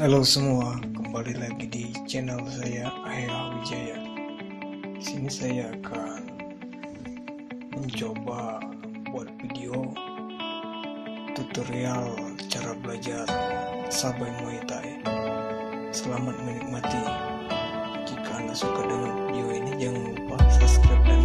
Halo semua, kembali lagi di channel saya Ayah Wijaya. Di sini saya akan mencoba buat video tutorial cara belajar SABAI Muay Thai. Selamat menikmati. Jika Anda suka dengan video ini, jangan lupa subscribe dan